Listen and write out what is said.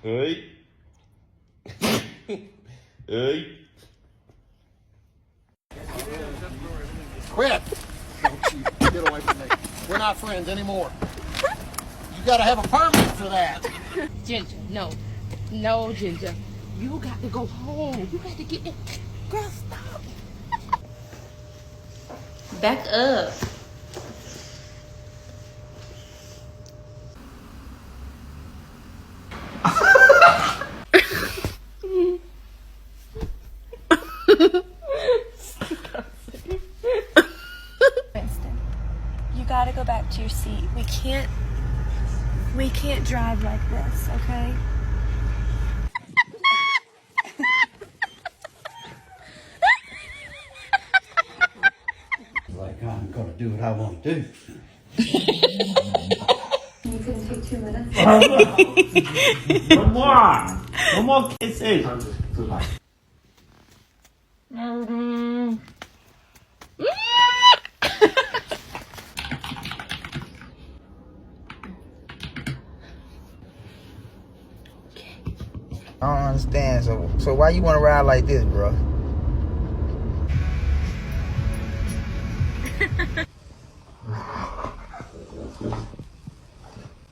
Hey. Hey. Quit! Don't you get away from me. We're not friends anymore. You gotta have a permit for that. Ginger, no. No, Ginger. You got to go home. You got to get in. Girl, stop. Back up. Winston, you gotta go back to your seat. We can't drive like this, okay? Like I'm gonna do what I want to do. You couldn't take 2 minutes. One more. One more kisses. I don't understand. So why you want to ride like this, bro?